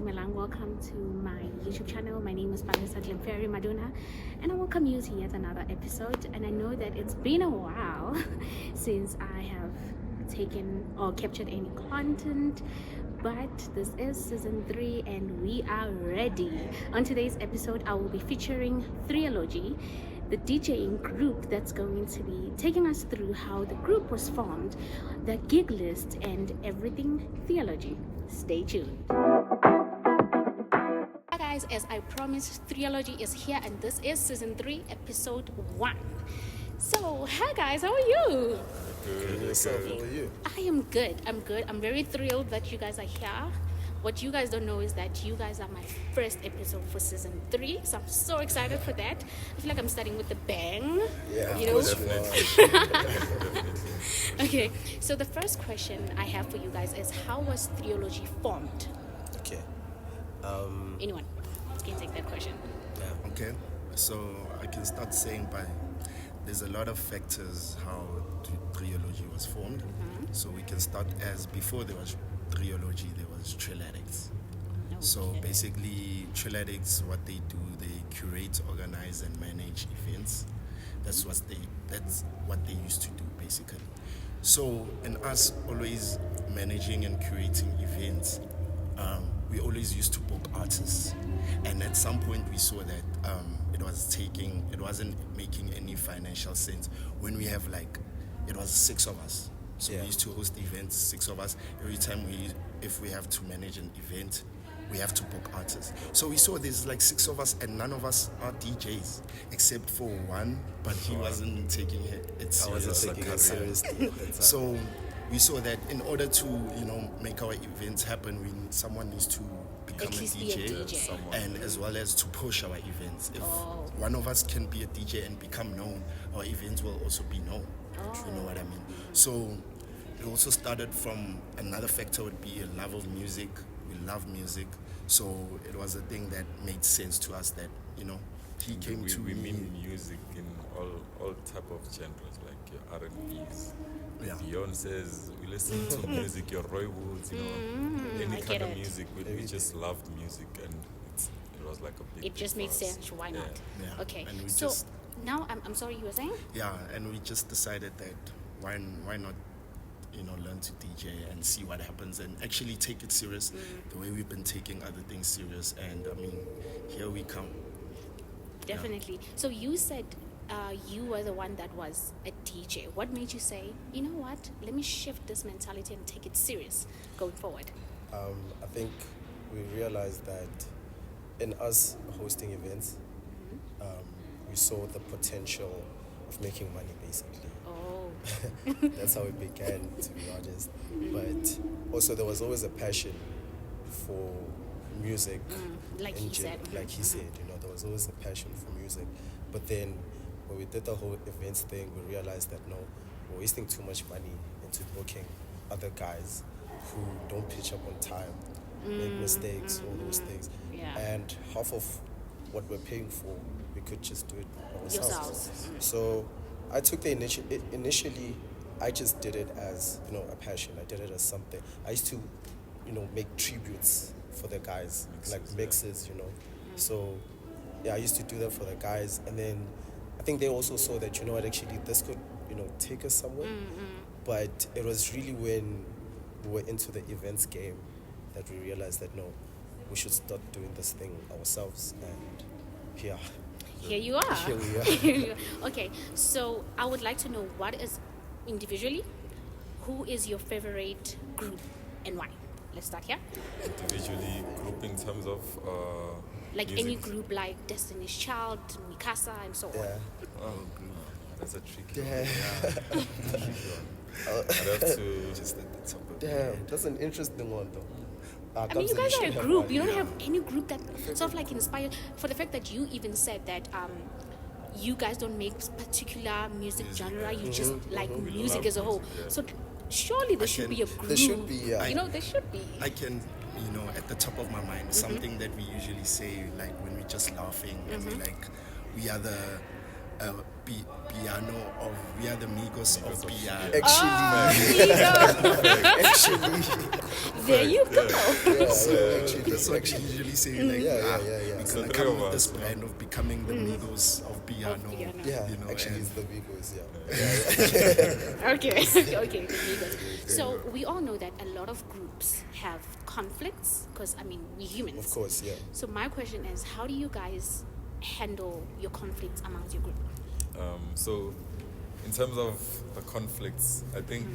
Dumelang. Welcome to my YouTube channel. My name is Palesa Maduna, and I welcome you to yet another episode. And I know that it's been a while since I have taken or captured any content, but this is season 3 and we are ready. On today's episode, I will be featuring THR333logy, the DJing group that's going to be taking us through how the group was formed, the gig list, and everything theology. Stay tuned. Hi guys, as I promised, THR333logy is here and this is season 3, episode 1. So, hi guys, how are you? Good. How are you? I am good. I'm very thrilled that you guys are here. What you guys don't know is that you guys are my first episode for season 3, so I'm so excited for that. I feel like I'm starting with a bang. Yeah, you know? Definitely. Okay, so the first question I have for you guys is, how was THR333logy formed? Okay. Anyone can take that question. Yeah. Okay. So I can start saying there's a lot of factors how THR333logy was formed. Mm-hmm. So we can start as before there was THR333logy, there was Trill Addicts. Okay. So basically, Trill Addicts, what they do, they curate, organize, and manage events. That's what they used to do basically. So in us always managing and curating events, we always used to book artists, and at some point we saw that it wasn't making any financial sense when we have it was 6 of us. So we used to host events, 6 of us. Every time if we have to manage an event, we have to book artists. So we saw there's 6 of us and none of us are DJs except for one, but he wasn't taking it seriously. So we saw that in order to make our events happen, someone needs to become a DJ, and as well as to push our events. If one of us can be a DJ and become known, our events will also be known. You know what I mean? So it also started from another factor would be a love of music. We love music, so it was a thing that made sense to us that he came to. We mean music in all type of genres, like your R&B's, Beyonce's. We listen to music, your Roy Woods, any kind of music. We just loved music, and it was like a big. It just made sense. Why not? Yeah. Okay. So now I'm sorry, you were saying? Yeah, and we just decided that why not learn to DJ and see what happens and actually take it serious the way we've been taking other things serious. And I mean, here we come. Definitely. Yeah. So you said you were the one that was a DJ. What made you say, you know what, let me shift this mentality and take it serious going forward? I think we realized that in us hosting events, we saw the potential of making money basically. That's how it began, to be honest. But also there was always a passion for music. Like he said, there was always a passion for music. But then when we did the whole events thing, we realized that no, we're wasting too much money into booking other guys who don't pitch up on time, make mistakes, all those things. Yeah. And half of what we're paying for, we could just do it ourselves. Yourselves. So I took the initially, I just did it as, a passion. I did it as something. I used to, make tributes for the guys, mixes, So, I used to do that for the guys. And then I think they also saw that, actually this could, take us somewhere. But it was really when we were into the events game that we realized that, no, we should start doing this thing ourselves. And here you are. Here we are. Okay, so I would like to know what is individually, who is your favorite group and why? Let's start here. Individually, group in terms of music. Any group like Destiny's Child, Mikasa, and so on. Oh, that's a tricky one. I'd have to just at the top of Damn, that's an interesting one though. I mean, you guys are a group. You don't have any group that sort of inspired, for the fact that you even said that you guys don't make particular music genre. You just like music as a whole. Yeah. So surely there should be a group. There should be, there should be. I can, at the top of my mind, something that we usually say, when we're just laughing, and we're we are piano of we are the Migos of piano. Actually, There you go. That's what you usually say, like, we're So gonna three come of with this us, brand of becoming the Migos of piano. piano. yeah, You know, actually, and it's the Vigos, Okay, okay, Migos. So we all know that a lot of groups have conflicts because I mean we're humans. Of course, yeah. So my question is, how do you guys handle your conflicts amongst your group? So, in terms of the conflicts, I think,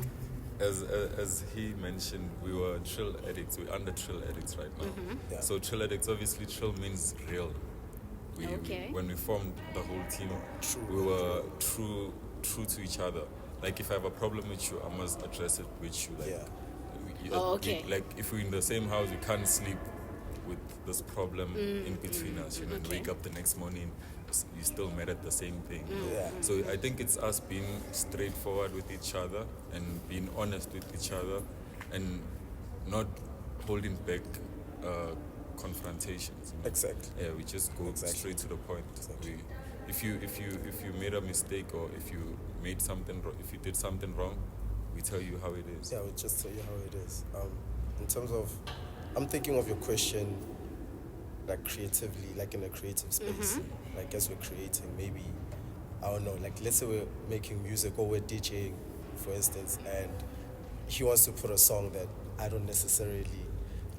as he mentioned, we were trill addicts. We're under trill addicts right now. Yeah. So trill addicts, obviously, trill means real. Okay. When we formed the whole team, True. we were true to each other. Like if I have a problem with you, I must address it with you. Like, Okay. like if we're in the same house, we can't sleep with this problem in between us. You know, and okay. wake up the next morning, you still mad at the same thing. Yeah. So I think it's us being straightforward with each other and being honest with each other, and not holding back confrontations. You know? Exactly. Yeah, we just go straight to the point. Exactly. If you made a mistake, or if you made something if you did something wrong, we tell you how it is. Yeah, I'll just tell you how it is. In terms of, I'm thinking of your question, like creatively, like in a creative space. Like as we're creating, maybe, I don't know, like let's say we're making music or we're DJing, for instance, and he wants to put a song that I don't necessarily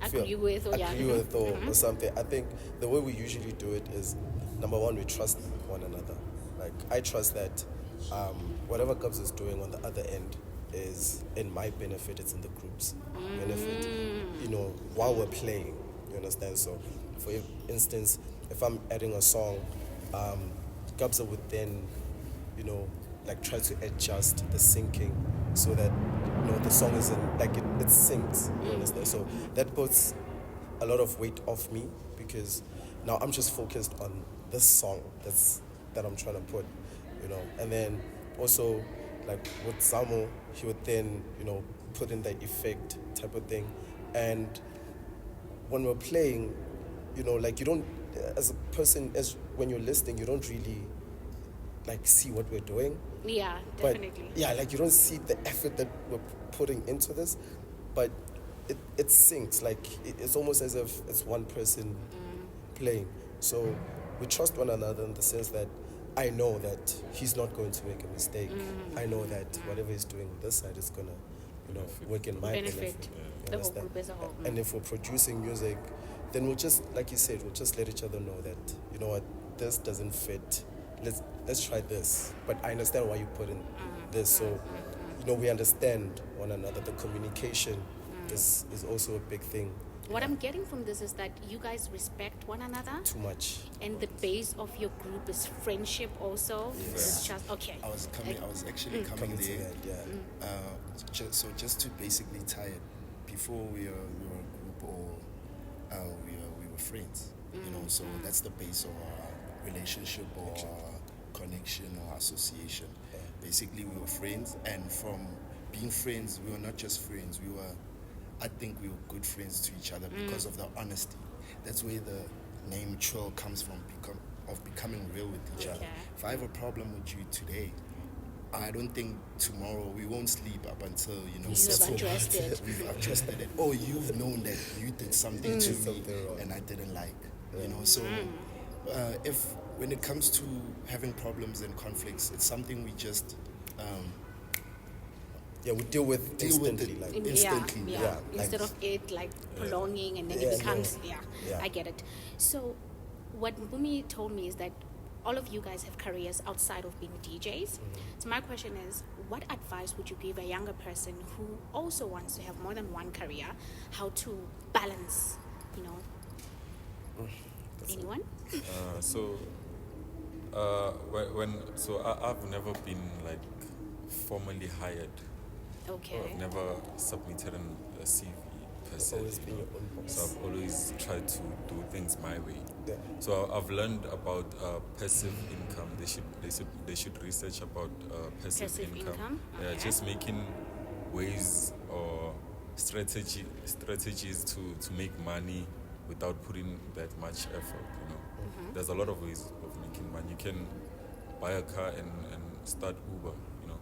Agree with or or something. I think the way we usually do it is, number one, we trust one another. Like I trust that whatever Cubs is doing on the other end is in my benefit, it's in the group's benefit. You know, while we're playing, you understand? So, for instance, if I'm adding a song, Cubs would then, you know, like try to adjust the syncing so that, you know, the song isn't like it syncs. You understand? So that puts a lot of weight off me because now I'm just focused on this song that I'm trying to put, you know. And then also, like with Samo, he would then, you know, put in the effect type of thing. And when we're playing, you know, like you don't, as a person, as when you're listening, you don't really like see what we're doing. Yeah, But definitely. yeah, like you don't see the effort that we're putting into this, but it syncs. Like it's almost as if it's one person playing. So we trust one another in the sense that I know that he's not going to make a mistake. I know that whatever he's doing on this side is gonna, you know, work in my benefit. You the whole understand? group as a whole. And if we're producing music, then we'll just, like you said, we'll just let each other know that, you know what, this doesn't fit. Let's try this. But I understand why you put in this. So, you know, we understand one another. The communication is also a big thing. What I'm getting from this is that you guys respect one another, Too much. and the base of your group is friendship also. It's just okay. I was actually coming Coming to there. that, yeah. Just to basically tie it, before we were a group, or we were friends, you know. So that's the base of our relationship or our connection or association. Yeah. Basically, we were friends, and from being friends, we were not just friends. I think we were good friends to each other because of the honesty. That's where the name Trill comes from, becoming real with each other. Okay. If I have a problem with you today, I don't think tomorrow we won't sleep up until, you know, You have addressed it. we've adjusted it. Or you've known that you did something to me Something wrong. and I didn't like, you know. So if when it comes to having problems and conflicts, it's something we just Yeah, we deal with instantly. it. Like, Instantly, yeah. yeah. Instead of it like prolonging and then Yeah, it becomes yeah. I get it. So what Bumi told me is that all of you guys have careers outside of being DJs. So my question is, what advice would you give a younger person who also wants to have more than one career, how to balance, you know? Anyone? I've never been like formally hired. Okay. I've never submitted a CV per se. always been your own boss. So I've always tried to do things my way. Yeah. So I've learned about passive income. They should research about passive income. Yeah, Okay. just making ways or strategies to make money without putting that much effort. You know, there's a lot of ways of making money. You can buy a car and start Uber, you know.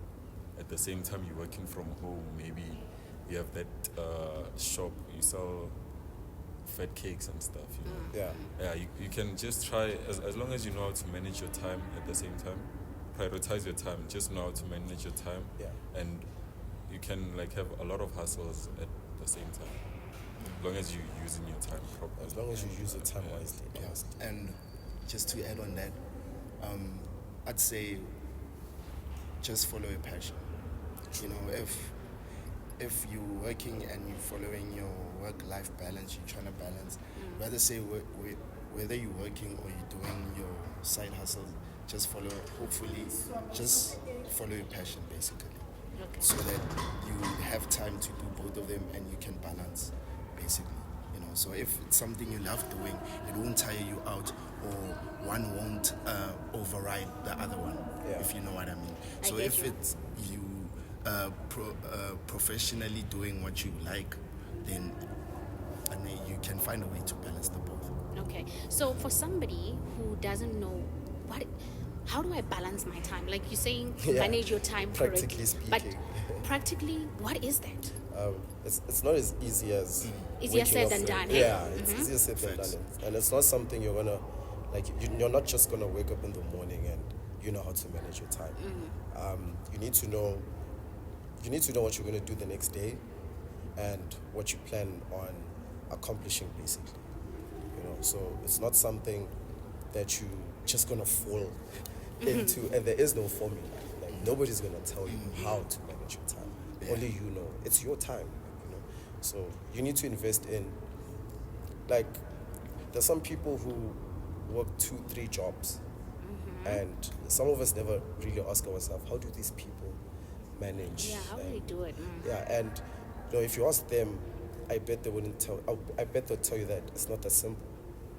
At the same time, you're working from home. Maybe you have that shop, you sell fat cakes and stuff, you know. Yeah. You can just try, as long as you know how to manage your time at the same time, prioritize your time, just know how to manage your time. Yeah. And you can like have a lot of hustles at the same time, as long as you're using your time properly. As long as you use the time wisely. Yes. And just to add on that, I'd say just follow your passion. You know, if you're working and you're following your work-life balance, you're trying to balance, rather say whether you're working or you're doing your side hustles, just follow your passion basically. Okay. So that you have time to do both of them and you can balance basically. You know, so if it's something you love doing, it won't tire you out, or one won't override the other one, if you know what I mean. So if it's you professionally doing what you like, then you can find a way to balance the both. Okay, so for somebody who doesn't know how do I balance my time? Like you're saying, manage your time practically correctly. speaking. But practically, what is that? It's not as easy as Easier said than done. Eh? Yeah, it's easier said than done, and it's not something you're gonna like. You're not just gonna wake up in the morning and you know how to manage your time. You need to know. You need to know what you're gonna do the next day, and what you plan on accomplishing, basically. You know, so it's not something that you just gonna fall into, and there is no formula. Like nobody's gonna tell you how to manage your time. Only you know. It's your time, you know. So you need to invest in, like, there's some people who work 2-3 jobs, and some of us never really ask ourselves, how do these people manage? Yeah, how do they do it? Yeah, and you know, if you ask them, I bet they wouldn't tell. I bet they'll tell you that it's not that simple.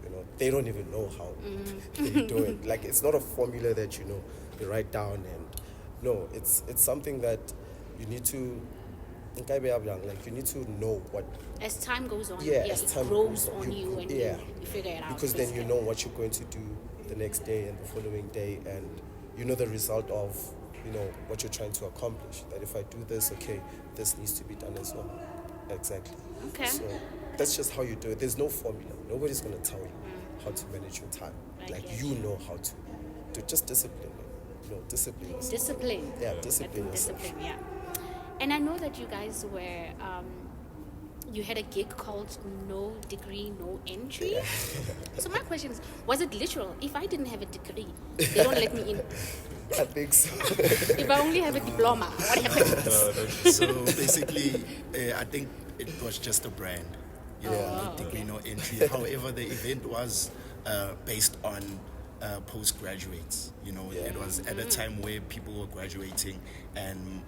You know, they don't even know how they do it. Like, it's not a formula that you write down, and no, it's something that you need to. Like, you need to know what. As time goes on, as it time grows goes on you, and you figure it out. Because then you know what you're going to do the next day and the following day, and you know the result of what you're trying to accomplish. That if I do this, okay, this needs to be done as well. Exactly. Okay. So that's just how you do it. There's no formula. Nobody's going to tell you how to manage your time. You know how to just discipline it. Discipline yourself. Discipline. Yeah, discipline yourself. Discipline, yeah. And I know that you guys were, you had a gig called No Degree, No Entry. Yeah. So my question is, was it literal? If I didn't have a degree, they don't let me in. I think so. If I only have a diploma, what happens? So basically, I think it was just a brand. No degree, no entry. However, the event was based on postgraduates. It was at a time where people were graduating, and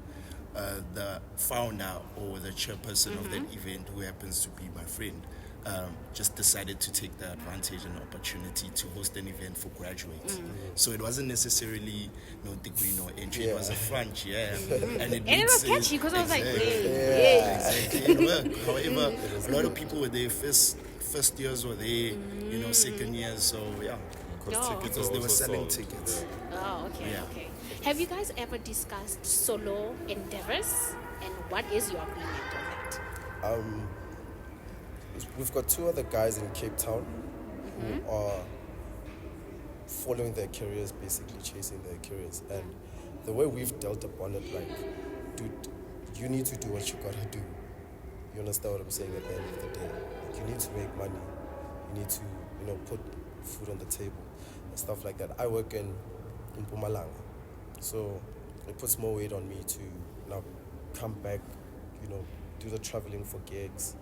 the founder or the chairperson of that event, who happens to be my friend, just decided to take the advantage and opportunity to host an event for graduates. So it wasn't necessarily no degree, no entry. It was a front, and it was catchy because I was like, exactly, it worked. However, a lot of people were there first years were there, second years. So because they were selling tickets. Oh, okay, okay. Have you guys ever discussed solo endeavors, and what is your opinion on that? We've got 2 other guys in Cape Town who are following their careers, basically chasing their careers. And the way we've dealt upon it, like, dude, you need to do what you gotta do. You understand what I'm saying? At the end of the day, like, you need to make money. You need to, put food on the table and stuff like that. I work in Mpumalanga, so it puts more weight on me to now come back, do the traveling for gigs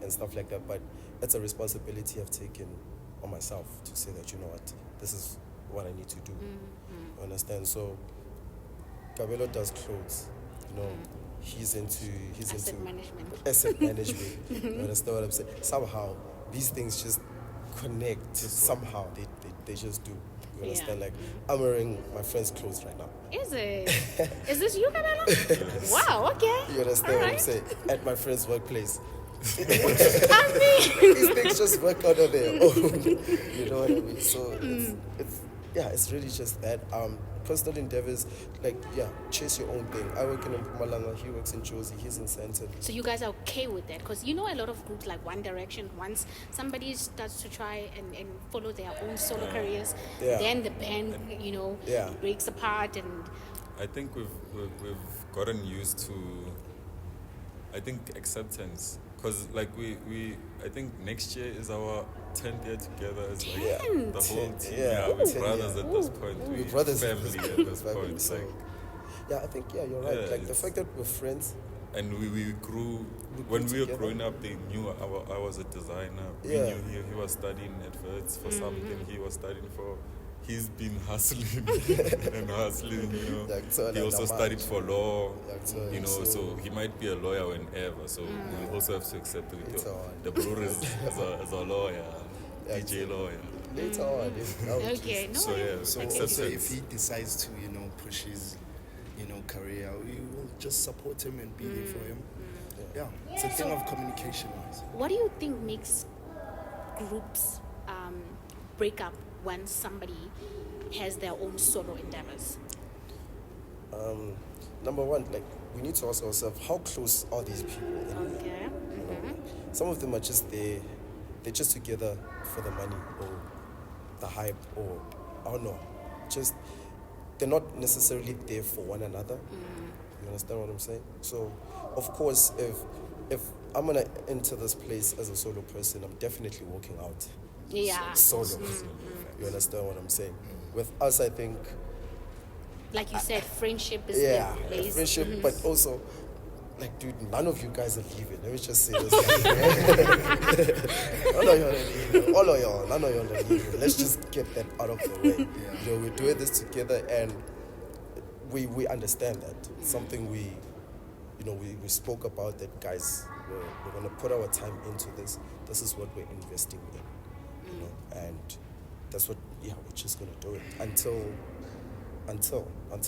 and stuff like that. But it's a responsibility I've taken on myself to say that, this is what I need to do. You understand? So Kabelo does clothes, he's into asset management. You understand what I'm saying? Somehow these things just connect. Somehow they just do. You understand? Like, I'm wearing my friend's clothes right now. Is it? Is this you, Kabelo? Wow, okay. You understand what I'm saying? At my friend's workplace. I mean, these things just work out of their own. You know what I mean? So yeah, it's really just that. Personal endeavors, like, yeah, chase your own thing. I work in Mpumalanga, he works in Jozi, he's in Santon. So you guys are okay with that? Because you know a lot of groups like One Direction, once somebody starts to try and follow their own solo careers, then the band, breaks apart. And I think we've gotten used to, I think, acceptance. Because like I think next year is our 10th year together as like the whole team. We're brothers at this point. We're brothers family at this point. So, like, yeah, I think you're right. Like the fact that we're friends. And we grew. When we were growing up, they knew I was a designer. We knew he was studying adverts for something. He was studying for. He's been hustling and hustling, He also studied for law, so he might be a lawyer whenever. So we also have to accept it. The brother is a lawyer, DJ lawyer. Later on, okay, no. So if he decides to, push his, career, we will just support him and be there for him. Yeah, it's a thing of communication. What do you think makes groups break up when somebody has their own solo endeavors? Number one, like, we need to ask ourselves, how close are these people? Okay. Some of them are just there, they're just together for the money or the hype, or I don't know, just they're not necessarily there for one another. You understand what I'm saying? So, of course, if I'm gonna enter this place as a solo person, I'm definitely walking out. Yeah. Solo. You understand what I'm saying? With us, I think, like you said, friendship is the place. Friendship, but also, like, dude, none of you guys are leaving. Let me just say this. None of y'all are leaving. All of y'all, none of y'all are leaving. Let's just get that out of the way. We're doing this together, and we understand that. It's something we spoke about, that, guys, we're going to put our time into this. This is what we're investing in. And that's what we're just gonna do it until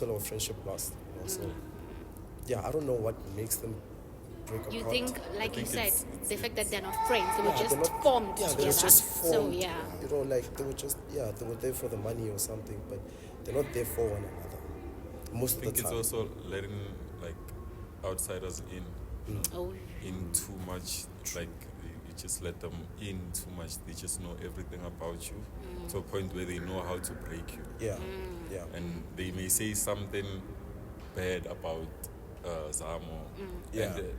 our friendship lasts. So I don't know what makes them break apart. You think, like you said, the fact that they're not friends, they were just formed together. They were just formed. So like they were just they were there for the money or something, but they're not there for one another most of the time. I think it's also letting, like, outsiders in too much, like, just let them in too much. They just know everything about you to a point where they know how to break you. And they may say something bad about Zamo. And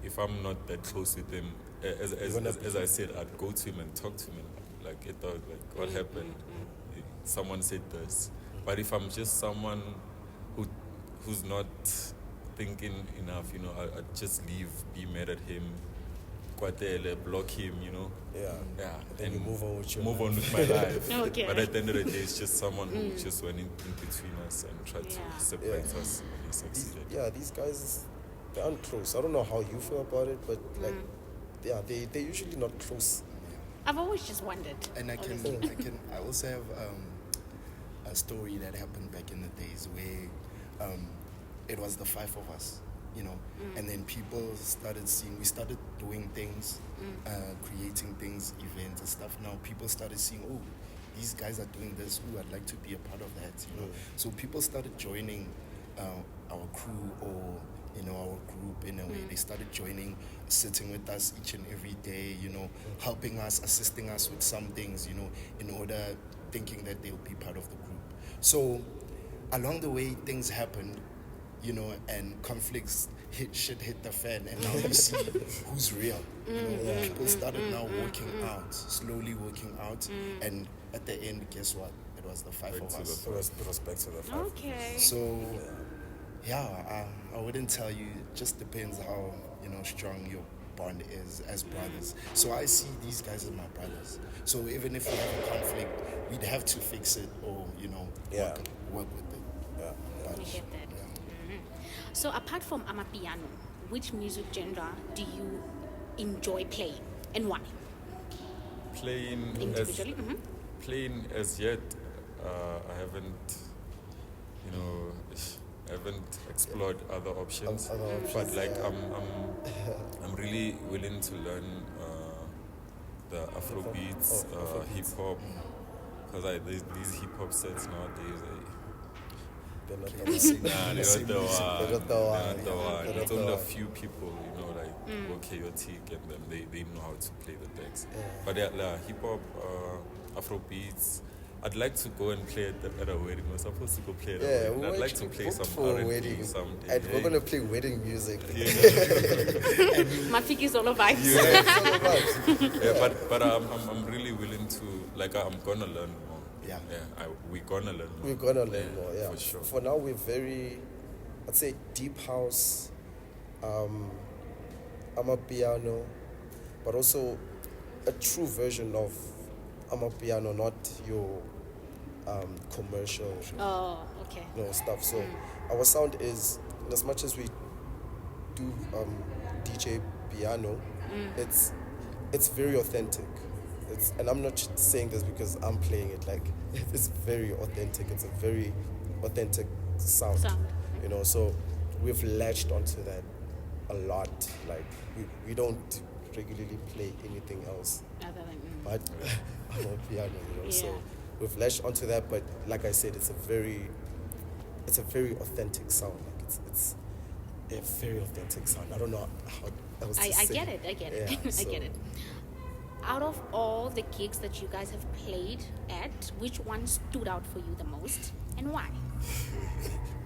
if I'm not that close with him, as I said, I'd go to him and talk to him and, like, what happened? Someone said this. But if I'm just someone who's not thinking enough, I'd just leave, be mad at him, block him, Then you move on with my life. Okay. But at the end of the day, it's just someone who just went in between us and tried to separate us when he succeeded. These guys, they aren't close. I don't know how you feel about it, but they're usually not close. I've always just wondered. And I also have a story that happened back in the days where it was the five of us. And then people started seeing, we started doing things, creating things, events and stuff. Now people started seeing, oh, these guys are doing this. Oh, I'd like to be a part of that. So people started joining our crew or our group in a way. They started joining, sitting with us each and every day. Helping us, assisting us with some things. In order, thinking that they'll be part of the group. So along the way, things happened. And conflicts hit the fan, and now you see who's real. People started now slowly working out, and at the end, guess what? It was the five of us. It was back to the five. Okay. So, I wouldn't tell you. It just depends how strong your bond is as brothers. So I see these guys as my brothers. So even if we have a conflict, we'd have to fix it or work with it. I get that. So apart from Amapiano, which music genre do you enjoy playing and why? Playing individually? Playing as yet, I haven't explored other options. But like I'm really willing to learn the Afrobeats, hip hop, because these hip hop sets nowadays. They're not the Okay, one. sing- Nah, they're sing not the music. one. They're not the They're one. not the one. They're It's not the only a one. few people, okay, your T and them, they know how to play the decks. Yeah. But yeah, hip hop, Afro beats. I'd like to go and play at a wedding. We're supposed to go play at a Yeah, wedding. we I'd like to actually play booked some for a R&B wedding, someday. and we're gonna play wedding music. Mafiki solo vibes. Yeah, it's all about- Yeah, but I'm really willing to, I'm gonna learn more. Yeah. We're gonna learn more. We're gonna learn more, yeah. For sure. For now, we're very, I'd say, deep house, amapiano, but also a true version of amapiano, not your commercial, Oh, okay. stuff. So our sound is, as much as we do DJ piano, it's very authentic. And I'm not saying this because I'm playing it. It's very authentic. It's a very authentic sound. So we've latched onto that a lot. We don't regularly play anything else Other than, but I'm a piano, So Yeah. we've latched onto that. But like I said, it's a very authentic sound. It's a very authentic sound. I don't know how else to I say get it. I get it. Yeah, I so- get it. Out of all the gigs that you guys have played at, which one stood out for you the most, and why?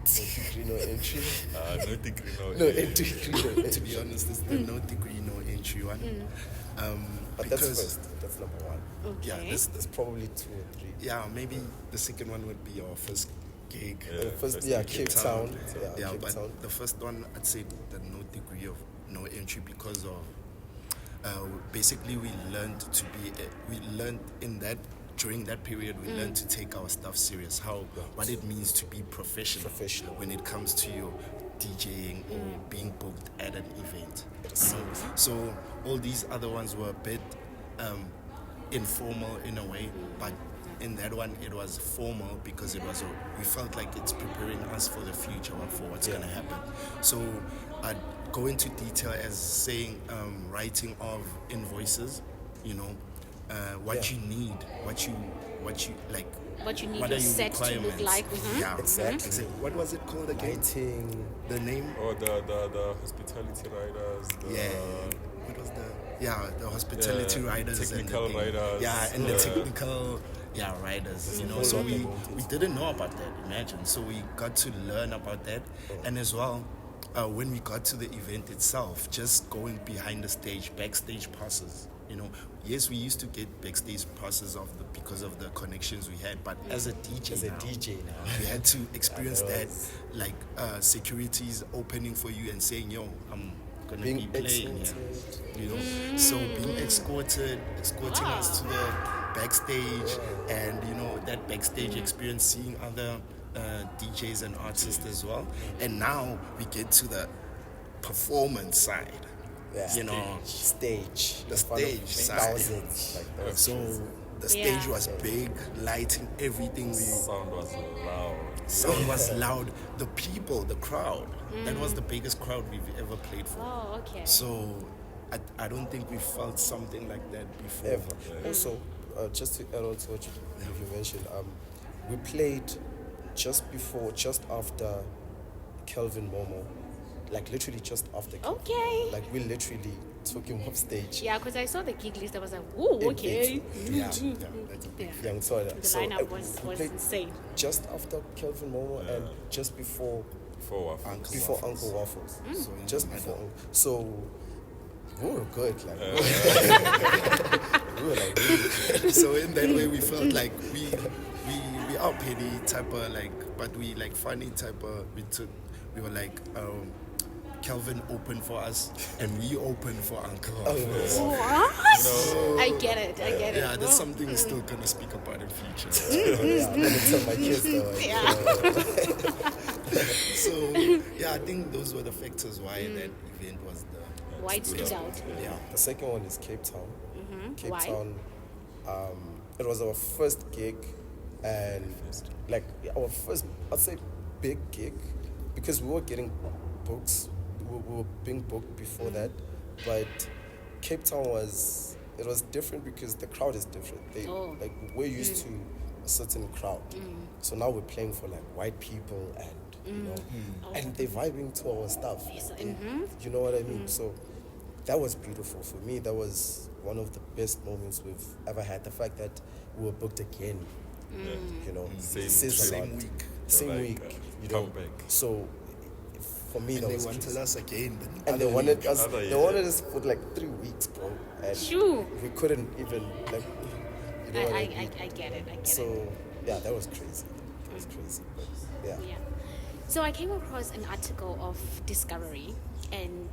No degree, no entry. No degree, No entry, no To entry. be honest, it's the no degree, no entry one. But that's Because- first. That's number one. Okay. Yeah, There's probably 2 or 3. yeah, maybe the second one would be our first gig. Yeah. First, Yeah, Cape Town. Yeah, Cape but Town. the first one, I'd say the no degree of no entry because of basically we learned in that during that period we learned to take our stuff serious, what it means to be professional when it comes to your DJing or being booked at an event. So all these other ones were a bit informal in a way, but in that one it was formal because we felt like it's preparing us for the future or for what's going to happen. So I'd go into detail as saying writing of invoices, what you need, what you like, What you need what your are your set to look requirements. like. Yeah, Exactly. What was it called again? Lighting. The name? Or the hospitality riders. What was the hospitality Yeah, riders technical and the riders. Yeah, and Yeah. the technical riders, So we didn't know about that, imagine. So we got to learn about that. And as well, when we got to the event itself, just going behind the stage, backstage passes, Yes, we used to get backstage passes because of the connections we had, but as a DJ now, we had to experience that, securities opening for you and saying, yo, I'm gonna Being be playing escorted. here. So being escorting us to the backstage, and that backstage experience, seeing other DJs and artists as well, and now we get to the performance side. Yeah. Stage. The in front of stage side. thousands. So the stage was big, lighting, everything. Sound was loud. Sound was loud. The people, the crowd, that was the biggest crowd we've ever played for. Oh, okay. So I don't think we felt something like that before. Ever. Also, just to add on to what you mentioned, we played just after Kelvin Momo, literally just after. Okay. We literally took him off stage. Yeah, because I saw the gig list. I was like, whoa, okay. Yeah, that's a big Yeah. Yeah, we saw that. The So, lineup we was played insane. just after Kelvin Momo and just before Before Waffles. Uncle Waffles. So Just before. So we were good. We were really So in that way, we felt like we are petty type of but we funny type of. We were Kelvin opened for us, and we opened for Uncle. What? I get it. Yeah, that's something we're still gonna speak about in future. Yeah, I'm gonna tell my kids though. So yeah, I think those were the factors why that event was the. Why it stood out? Yeah. The second one is Cape Town. Cape Why? Town. It was our first gig, and our first, I'd say, big gig, because we were getting books. We were being booked before that, but Cape Town was different because the crowd is different. We're used to a certain crowd. So now we're playing for like white people and you know, and they're vibing to our stuff. Yes, You know what I mean? So that was beautiful for me. That was one of the best moments we've ever had. The fact that we were booked again, you know, says a Same lot. week. Same Like, week, you come know. back. So for me, And that they was wanted crazy. us again. And they wanted us. Another They year. wanted us for like 3 weeks, bro. And Shoo. we couldn't even like. You know what I mean? I get it. So yeah, that was crazy. It was crazy, but yeah. Yeah. So I came across an article of Discovery, and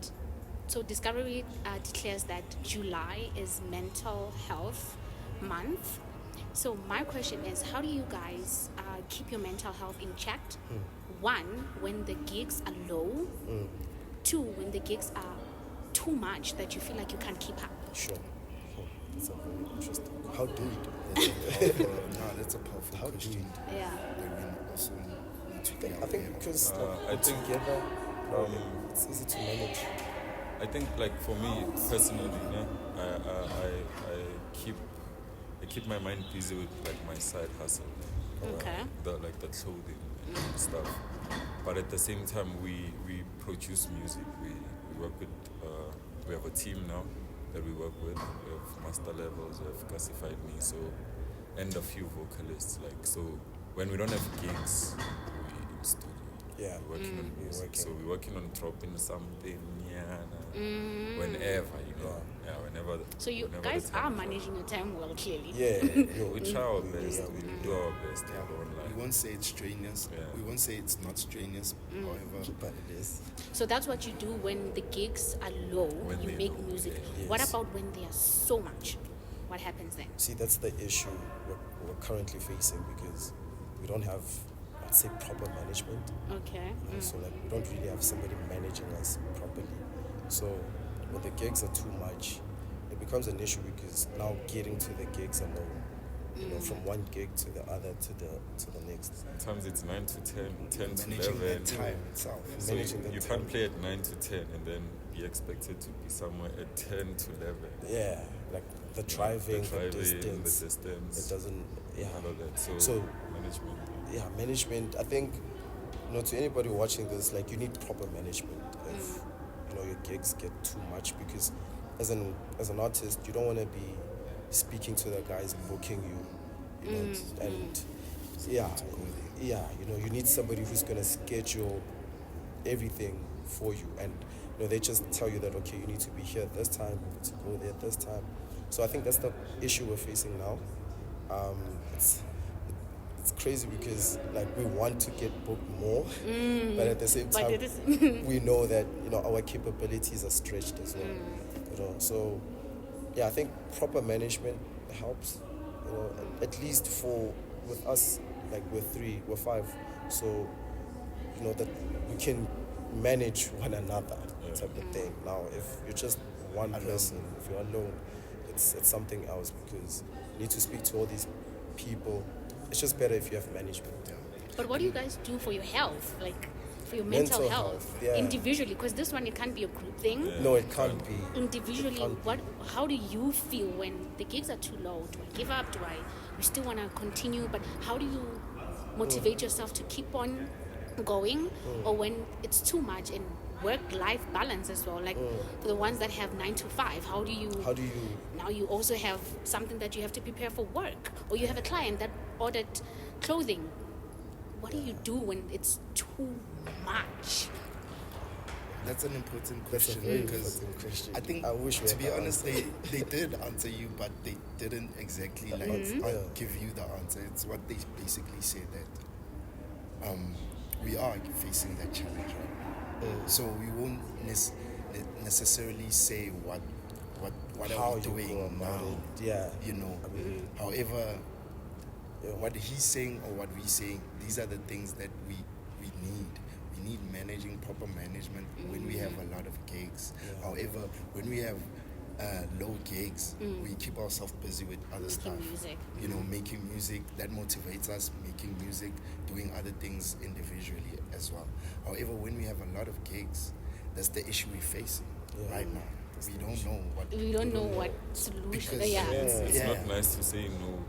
so Discovery declares that July is Mental Health Month. So my question is, how do you guys keep your mental health in check? One, when the gigs are low. Two, when the gigs are too much that you feel like you can't keep up. Sure. That's a very interesting. How do we do it? That's a powerful How do question. we? Yeah. That we also need to be I aware think of. because I like, think, together, it's easy to manage. I think like for me personally, I keep my mind busy with like my side hustle. Okay. The clothing and stuff. But at the same time we produce music. We work with we have a team now that we work with. We have master levels, we have classified me, so and a few vocalists. Like so when we don't have gigs, we in studio. Yeah. We're working on music. working. So we're working on dropping something, whenever, you know. Yeah, whenever. So you whenever guys the time are is right. managing your time well, clearly. Yeah. yo, We try our best. Yeah, We do our best. Yeah. We won't say it's strenuous. Yeah. We won't say it's not strenuous. However, but it is. So that's what you do when the gigs are low, When you they're make low, music. yeah. What Yes. about when they are so much? What happens then? See, that's the issue we're currently facing because we don't have, I'd say, proper management. Okay. So like we don't really have somebody managing us properly. So when the gigs are too much, it becomes an issue because now getting to the gigs alone, you know, from one gig to the other to the next. Sometimes it's 9 to 10, 10 to managing 11. that time itself. So Managing the you time. can't play at 9 to 10 and then be expected to be somewhere at 10 to 11. Yeah, like the driving, the the distance. distance, It doesn't. Yeah. all of that. So, So- management. Yeah, management. I think, you know, to anybody watching this, like you need proper management if you know your gigs get too much because as an artist, you don't want to be speaking to the guys booking you, know, and yeah, you know, you need somebody who's gonna schedule everything for you, and you know they just tell you that okay, you need to be here at this time, you need to go there at this time. So I think that's the issue we're facing now. It's crazy because like we want to get booked more, but at the same But time it is- we know that you know our capabilities are stretched as well. You know, so yeah, I think proper management helps. You know, at least with us, like we're 5, so you know that we can manage one another type of thing. Now, if you're just one person, if you're alone, it's something else because you need to speak to all these people. It's just better if you have management. But what do you guys do for your health? Like for your Mental mental health, health? yeah. Individually, because this one, it can't be a group thing. No, it can't be. Individually, It can't how do you feel when the gigs are too low? Do I give up? You still want to continue? But how do you motivate yourself to keep on going? Or when it's too much and work-life balance as well, like for the ones that have 9 to 5, how do you now you also have something that you have to prepare for work, or you have a client that ordered clothing. What do you do when it's too much? That's an important That's a question very because important question. I think, I wish we to had be the honest, they did answer you, but they didn't exactly give you the answer. It's what they basically said that we are facing that challenge, right? So we won't necessarily say what How are we you go doing about now. it. Yeah. You know. However, what he's saying or what we're saying, these are the things that we need. We need proper management when we have a lot of gigs. However, when we have low gigs, we keep ourselves busy with other stuff. Music. You know, making music, that motivates us, making music, doing other things individually as well. However, when we have a lot of gigs, that's the issue we're facing right now. We don't know what What solution. Because- Yeah. It's Yeah. not nice to say no.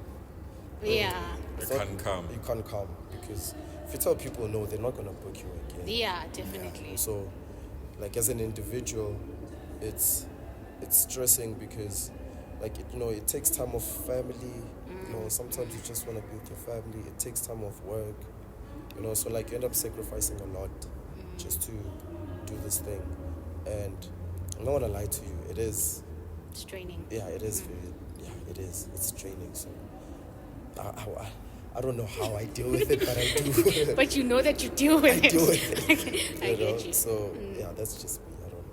Yeah. You can't come. You can't come because if you tell people no, they're not gonna book you again. Yeah, definitely. So, like as an individual, it's stressing because, like it takes time off family. Sometimes you just want to be with your family. It takes time off work. So like you end up sacrificing a lot just to do this thing. And I'm not gonna lie to you, it is. It's draining. Yeah, it is very. Yeah, it is. It's draining. So, I don't know how I deal with it, but I do. But you know that you deal with it. I deal with it. I get you. So yeah, that's just me. I don't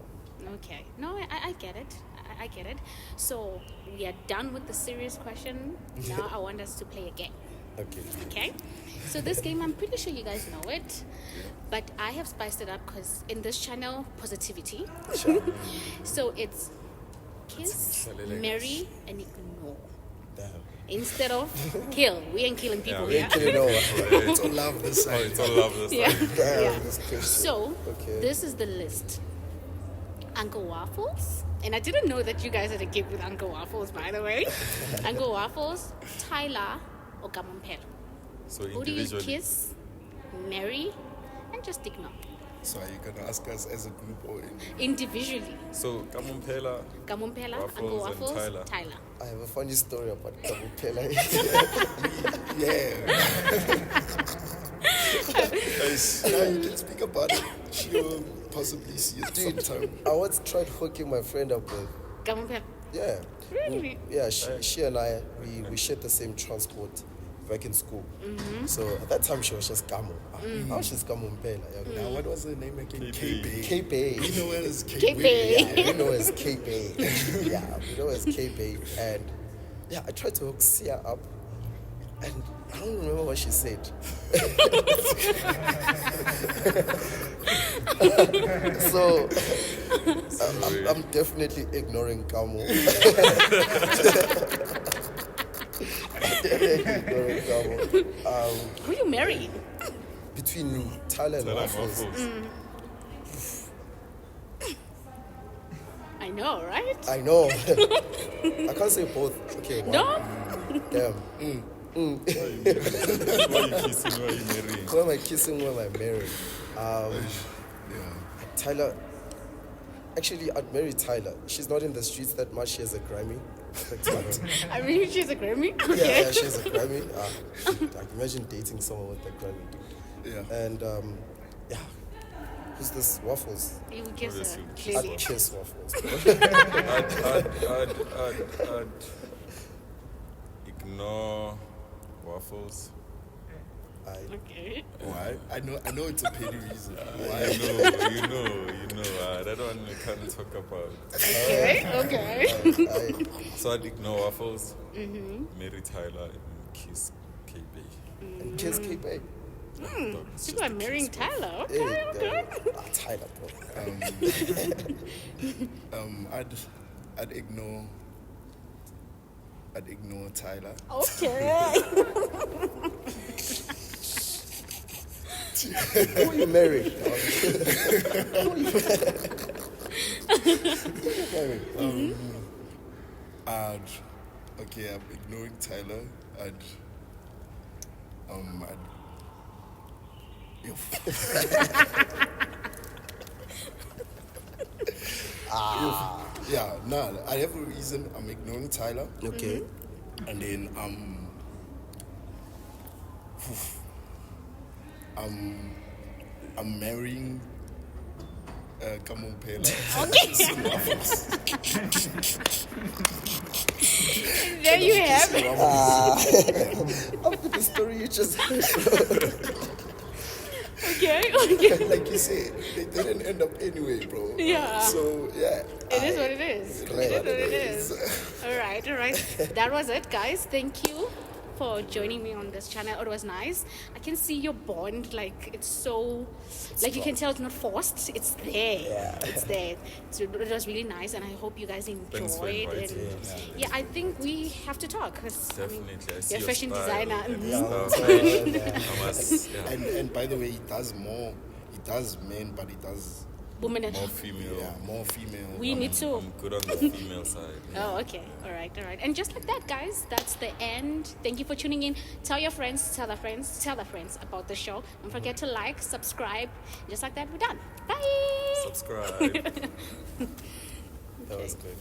know. Okay. No, I get it. I get it. So we are done with the serious question. Now I want us to play a game. Okay. So this game, I'm pretty sure you guys know it, but I have spiced it up because in this channel, positivity. Sure. So it's kiss, marry, and ignore. Damn. Instead of kill. We ain't killing people We here. ain't killing no one. It's all love this Oh, side. it's all love this Yeah. time. Damn, Yeah. this question. So Okay. this is the list. Uncle Waffles. And I didn't know that you guys had a gig with Uncle Waffles, by the way. Uncle Waffles, Tyler, or Gamompel. So Who do you individually. kiss, marry, and just ignore? So are you gonna ask us as a group or Individually. So Kamumpela. Gamompela, Waffles Uncle and Waffles, Tyler. I have a funny story about Kabupela. yeah. Now you can speak about it. She'll possibly see it sometime. I once tried hooking my friend up with. Gamompela. Yeah. Really? Yeah, she and I, we shared the same transport back in school. So at that time she was just Gamo. Now she's Gamo Mpela. Now, what was her name again? K-Bay. K-Bay. We know her as K-Bay. K-Bay. Yeah, we know as K-Bay. Yeah, we know as K-Bay. And yeah, I tried to hook Sia up, and I don't remember what she said. So I'm definitely ignoring Kamo. Definitely ignoring Kamo. Who you marrying? Between Tyler and Tyler Waffles. Waffles. I know, right? I know. I can't say both. Okay, one. No? Damn. Why are you kissing? Why are you marrying? Who am I kissing? Who am I marrying? Yeah. Tyler. Actually, I'd marry Tyler. She's not in the streets that much. She has a Grammy. I mean, she's a Grammy. Yeah, Okay. yeah, she has a Grammy. Like, imagine dating someone with a Grammy, dude. Yeah. And yeah, who's this Waffles? You would kiss her, Obviously. clearly. I'd kiss Waffles. I'd ignore Waffles. Okay. Why? I know it's a petty reason. Why? You know. That one we can't talk about. Okay. So I'd ignore Waffles, marry Tyler, and kiss K-Bay. And kiss K-Bay. People are marrying Tyler. Hey, Okay. Tyler, bro. I'd ignore Tyler. Okay. Who you married? I'm ignoring Tyler. I have a reason I'm ignoring Tyler. Okay. And then I'm marrying Kamumpela. There you have it. After the story you just heard. Okay. Like you said, they didn't end up anyway, bro. Yeah. So yeah. It is what it is. It is what it is. All right. That was it, guys. Thank you for joining me on this channel. It was nice. I can see your bond. Like, it's so... Like, you can tell it's not forced. It's there. Yeah. It's there. So it was really nice, and I hope you guys Thanks for enjoyed it. inviting And yeah, I think we have to talk. Cause, Definitely. I see you're a your fashion style designer. and Mhm. stuff. I must, And by the way, he does more. He does men, but he does Women and More female. Yeah, more female. we need to. I'm good on the female side. Oh, okay. All right. And just like that, guys, that's the end. Thank you for tuning in. Tell your friends, tell their friends, tell their friends about the show. Don't forget to like, subscribe. Just like that, we're done. Bye. Subscribe. That was good.